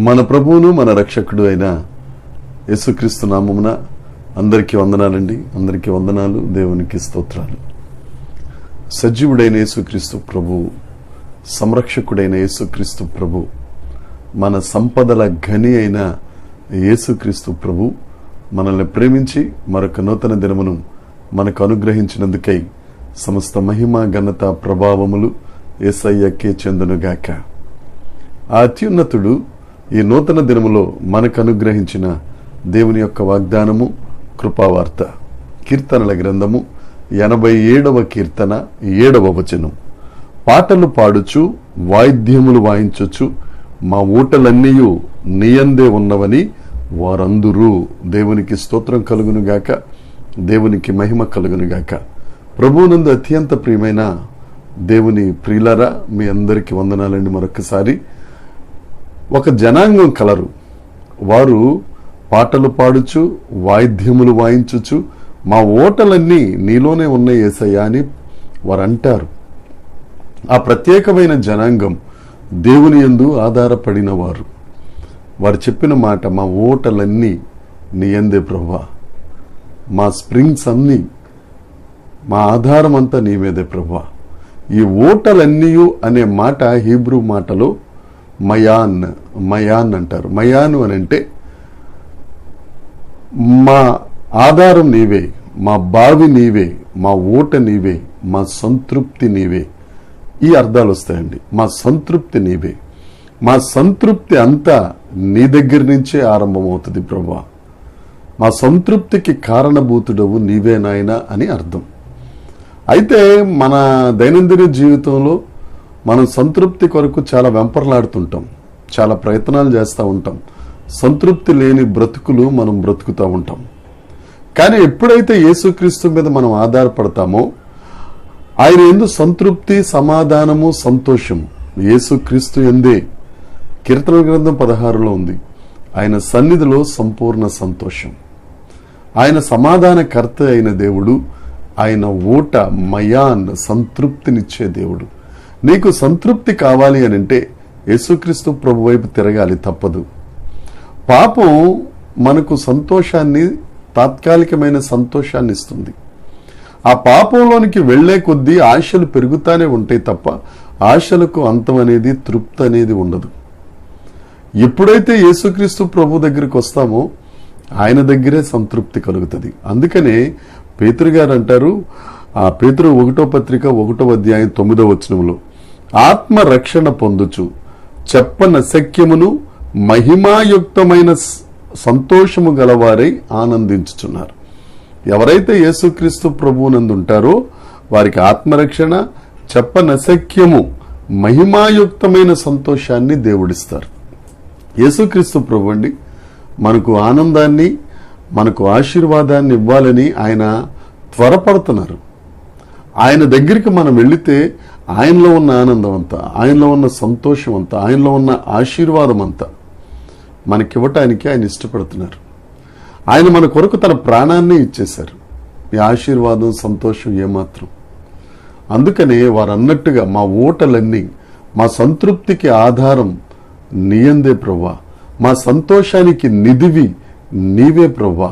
మన ప్రభువును మన రక్షకుడు అయిన యేసుక్రీస్తు నామమున అందరికీ వందనాలండి. అందరికీ వందనాలు, దేవునికి స్తోత్రాలు. సజీవుడైన యేసుక్రీస్తు ప్రభు, సంరక్షకుడైన యేసుక్రీస్తు ప్రభు, మన సంపదల ఘని అయిన యేసుక్రీస్తు ప్రభు మనల్ని ప్రేమించి మరొక నూతన దినమును మనకు అనుగ్రహించినందుకై సమస్త మహిమ, ఘనత, ప్రభావములు యేసయ్యకే చెందునుగాక. ఆ అత్యున్నతుడు ఈ నూతన దినములో మనకు అనుగ్రహించిన దేవుని యొక్క వాగ్దానము, కృపావార్త. కీర్తనల గ్రంథము 87వ కీర్తన 7వ వచనం. పాటలు పాడుచు వాయిద్యములు వాయించుచు మా ఊటలన్నీయు నీయందే ఉన్నవని వారందరూ. దేవునికి స్తోత్రం కలుగునుగాక, దేవునికి మహిమ కలుగునుగాక. ప్రభువునందు అత్యంత ప్రియమైన దేవుని ప్రియులారా, మీ అందరికీ వందనాలండి. మరొకసారి ఒక జనాంగం కలరు, వారు పాటలు పాడుచు వాయిద్యములు వాయించుచు మా ఓటలన్నీ నీలోనే ఉన్నాయి యేసయ్యా అని వారు అంటారు. ఆ ప్రత్యేకమైన జనాంగం దేవుని యందు ఆధారపడిన వారు. వారు చెప్పిన మాట, మా ఓటలన్నీ నీ యందే ప్రభువా, మా స్ప్రింగ్స్ అన్నీ, మా ఆధారం అంతా నీ మీదే ప్రభువా. ఈ ఓటలన్నీయు అనే మాట హీబ్రూ మాటలో మయాన్ అంటారు. మయాను అని అంటే మా ఆధారం నీవే, మా బావి నీవే, మా ఊట నీవే, మా సంతృప్తి నీవే. ఈ అర్థాలు వస్తాయండి. మా సంతృప్తి నీవే, మా సంతృప్తి అంతా నీ దగ్గర నుంచే ఆరంభమవుతుంది ప్రభువా. మా సంతృప్తికి కారణభూతుడవు నీవే నాయనా అని అర్థం. అయితే మన దైనందిన జీవితంలో మనం సంతృప్తి కొరకు చాలా వెంపర్లాడుతుంటాం, చాలా ప్రయత్నాలు చేస్తూ ఉంటాం. సంతృప్తి లేని బ్రతుకులు మనం బ్రతుకుతూ ఉంటాం. కానీ ఎప్పుడైతే యేసుక్రీస్తు మీద మనం ఆధారపడతామో, ఆయన యందు సంతృప్తి, సమాధానము, సంతోషం యేసుక్రీస్తు యందే. కీర్తనల గ్రంథం 16లో ఉంది, ఆయన సన్నిధిలో సంపూర్ణ సంతోషం. ఆయన సమాధానకర్త అయిన దేవుడు, ఆయన ఊట మయాన్ సంతృప్తినిచ్చే దేవుడు. నీకు సంతృప్తి కావాలి అని అంటే యేసుక్రీస్తు ప్రభు వైపు తిరగాలి, తప్పదు. పాపం మనకు సంతోషాన్ని, తాత్కాలికమైన సంతోషాన్ని ఇస్తుంది. ఆ పాపంలోనికి వెళ్లే కొద్దీ ఆశలు పెరుగుతానే ఉంటాయి తప్ప ఆశలకు అంతం అనేది, తృప్తి అనేది ఉండదు. ఎప్పుడైతే యేసుక్రీస్తు ప్రభు దగ్గరికి వస్తామో ఆయన దగ్గరే సంతృప్తి కలుగుతుంది. అందుకనే పేతురు గారు అంటారు, ఆ పేతురు 1వ పత్రిక 1వ అధ్యాయం 9వ వచనంలో, ఆత్మ రక్షణ పొందుచు చెప్పనశక్యమును మహిమాయుక్తమైన సంతోషము గలవారై ఆనందించుచున్నారు. ఎవరైతే యేసుక్రీస్తు ప్రభువునందు ఉంటారో వారికి ఆత్మరక్షణ, చెప్పనశక్యము, మహిమాయుక్తమైన సంతోషాన్ని దేవుడిస్తారు. యేసుక్రీస్తు ప్రభు అండి మనకు ఆనందాన్ని, మనకు ఆశీర్వాదాన్ని ఇవ్వాలని ఆయన త్వరపడుతున్నారు. ఆయన దగ్గరికి మనం వెళితే ఆయనలో ఉన్న ఆనందం అంతా, ఆయనలో ఉన్న సంతోషం అంతా, ఆయనలో ఉన్న ఆశీర్వాదం అంతా మనకివ్వటానికి ఆయన ఇష్టపడుతున్నారు. ఆయన మన కొరకు తన ప్రాణాన్ని ఇచ్చేశారు. ఈ ఆశీర్వాదం, సంతోషం ఏమాత్రం. అందుకనే వారు అన్నట్టుగా మా ఓటలన్నీ, మా సంతృప్తికి ఆధారం నీయందే ప్రభువా, మా సంతోషానికి నిధివి నీవే ప్రభువా,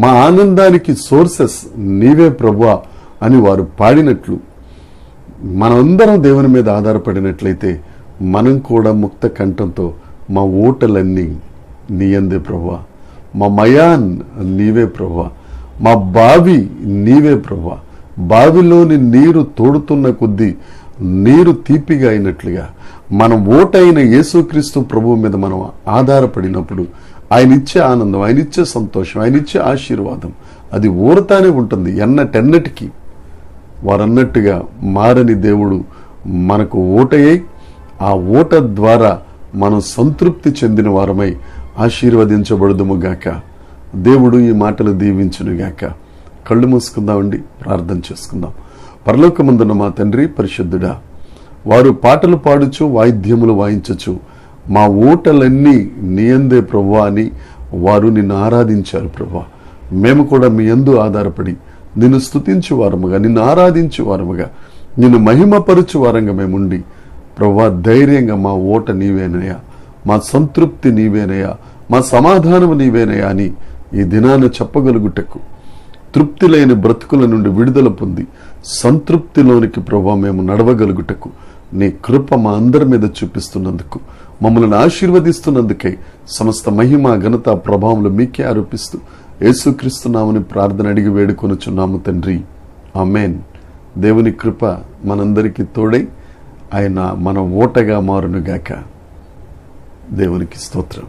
మా ఆనందానికి సోర్సెస్ నీవే ప్రభువా అని వారు పాడినట్లు మనమందరం దేవుని మీద ఆధారపడినట్లయితే మనం కూడా ముక్త కంఠంతో మా ఓటలన్నీ నీయందే ప్రభువా, మా మయాన్ నీవే ప్రభువా, మా బావి నీవే ప్రభువా. బావిలోని నీరు తోడుతున్న కొద్దీ నీరు తీపిగా అయినట్లుగా మనం ఓటైన యేసుక్రీస్తు ప్రభువు మీద మనం ఆధారపడినప్పుడు ఆయన ఇచ్చే ఆనందం, ఆయన ఇచ్చే సంతోషం, ఆయన ఇచ్చే ఆశీర్వాదం అది ఊరతానే ఉంటుంది ఎన్నటెన్నటికీ. వారన్నట్టుగా మారని దేవుడు మనకు ఓటయ్యి, ఆ ఓట ద్వారా మనం సంతృప్తి చెందిన వారమై ఆశీర్వదించబడుదుముగాక. దేవుడు ఈ మాటలు దీవించునుగాక. కళ్ళు మూసుకుందామండి, ప్రార్థన చేసుకుందాం. పరలోకమందున్న మా తండ్రి పరిశుద్ధుడా, వారు పాటలు పాడుచు వాయిద్యములు వాయించచ్చు మా ఓటలన్నీ నీయందే ప్రభువా అని వారు నిన్ను ఆరాధించారు ప్రభువా. మేము కూడా మీ యందు ఆధారపడి నిన్ను స్తుతించు వారముగా, నిన్ను ఆరాధించు వారముగా, నిన్ను మహిమపరచు వారంగా మేముండి ప్రభువా ధైర్యంగా మా ఓట నీవేనయ్యా, మా సంతృప్తి నీవేనయ్యా, మా సమాధానము నీవేనయ్యా అని ఈ దినాన చెప్పగలుగుటకు, తృప్తి లేని బ్రతుకుల నుండి విడుదల పొంది సంతృప్తిలోనికి ప్రభువా మేము నడవగలుగుటకు నీ కృప మా అందరి మీద చూపిస్తున్నందుకు, మమ్మల్ని ఆశీర్వదిస్తున్నందుకై సమస్త మహిమ ఘనత ప్రభావములు మీకే ఆరోపిస్తూ యేసుక్రీస్తు నామమున ప్రార్థన అడిగి వేడుకొనుచున్నాము తండ్రి, ఆమేన్. దేవుని కృప మనందరికీ తోడై ఆయన మన ఓటగా మారునుగాక. దేవునికి స్తోత్రం.